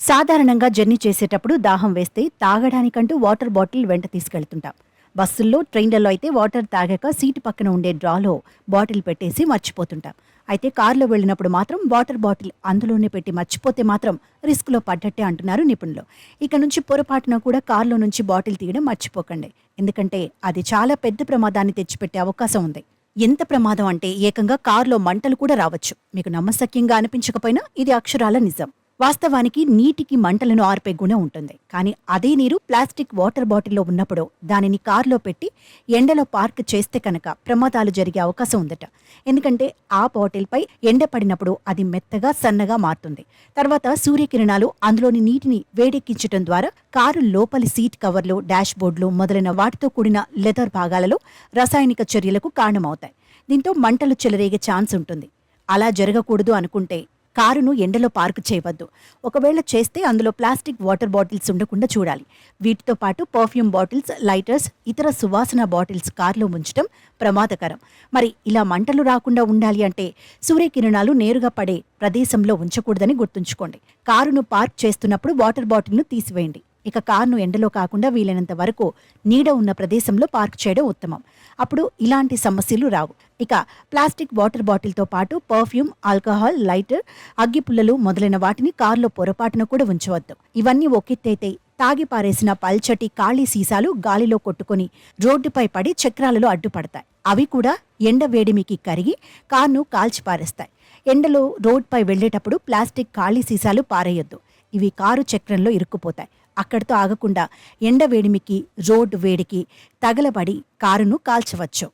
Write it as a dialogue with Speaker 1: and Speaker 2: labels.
Speaker 1: సాధారణంగా జర్నీ చేసేటప్పుడు దాహం వేస్తే తాగడానికంటూ వాటర్ బాటిల్ వెంట తీసుకెళ్తుంటాం. బస్సుల్లో, ట్రైన్లలో అయితే వాటర్ తాగాక సీటు పక్కన ఉండే డ్రాలో బాటిల్ పెట్టేసి మర్చిపోతుంటాం. అయితే కారులో వెళ్ళినప్పుడు మాత్రం వాటర్ బాటిల్ అందులోనే పెట్టి మర్చిపోతే మాత్రం రిస్క్లో పడ్డట్టే అంటున్నారు నిపుణులు. ఇక నుంచి పొరపాటున కూడా కారులో నుంచి బాటిల్ తీయడం మర్చిపోకండి. ఎందుకంటే అది చాలా పెద్ద ప్రమాదాన్ని తెచ్చిపెట్టే అవకాశం ఉంది. ఎంత ప్రమాదం అంటే ఏకంగా కారులో మంటలు కూడా రావచ్చు. మీకు నమ్మశక్యంగా అనిపించకపోయినా ఇది అక్షరాల నిజం. వాస్తవానికి నీటికి మంటలను ఆర్పే గుణం ఉంటుంది. కానీ అదే నీరు ప్లాస్టిక్ వాటర్ బాటిల్లో ఉన్నప్పుడు దానిని కారులో పెట్టి ఎండలో పార్క్ చేస్తే కనుక ప్రమాదాలు జరిగే అవకాశం ఉందట. ఎందుకంటే ఆ బాటిల్పై ఎండ పడినప్పుడు అది మెత్తగా సన్నగా మారుతుంది. తర్వాత సూర్యకిరణాలు అందులోని నీటిని వేడెక్కించడం ద్వారా కారు లోపలి సీట్ కవర్లు, డాష్ బోర్డులు మొదలైన వాటితో కూడిన లెదర్ భాగాలలో రసాయనిక చర్యలకు కారణమవుతాయి. దీంతో మంటలు చెలరేగే ఛాన్స్ ఉంటుంది. అలా జరగకూడదు అనుకుంటే కారును ఎండలో పార్కు చేయవద్దు. ఒకవేళ చేస్తే అందులో ప్లాస్టిక్ వాటర్ బాటిల్స్ ఉండకుండా చూడాలి. వీటితో పాటు పర్ఫ్యూమ్ బాటిల్స్, లైటర్స్, ఇతర సువాసన బాటిల్స్ కారులో ఉంచడం ప్రమాదకరం. మరి ఇలా మంటలు రాకుండా ఉండాలి అంటే సూర్యకిరణాలు నేరుగా పడే ప్రదేశంలో ఉంచకూడదని గుర్తుంచుకోండి. కారును పార్క్ చేస్తున్నప్పుడు వాటర్ బాటిల్ను తీసివేయండి. ఇక కారును ఎండలో కాకుండా వీలైనంత వరకు నీడ ఉన్న ప్రదేశంలో పార్క్ చేయడం ఉత్తమం. అప్పుడు ఇలాంటి సమస్యలు రావు. ఇక ప్లాస్టిక్ వాటర్ బాటిల్తో పాటు పర్ఫ్యూమ్, ఆల్కహాల్, లైటర్, అగ్గిపుల్లలు మొదలైన వాటిని కారులో పొరపాటున కూడా ఉంచవద్దు. ఇవన్నీ ఒకెత్తైతే తాగి పారేసిన పల్చటి ఖాళీ సీసాలు గాలిలో కొట్టుకుని రోడ్డుపై పడి చక్రాలలో అడ్డుపడతాయి. అవి కూడా ఎండ వేడిమికి కరిగి కారును కాల్చిపారేస్తాయి. ఎండలో రోడ్పై వెళ్లేటప్పుడు ప్లాస్టిక్ ఖాళీ సీసాలు పారేయొద్దు. ఇవి కారు చక్రంలో ఇరుక్కుపోతాయి. అక్కడితో ఆగకుండా ఎండ వేడిమికి, రోడ్డు వేడికి తగలబడి కారును కాల్చవచ్చు.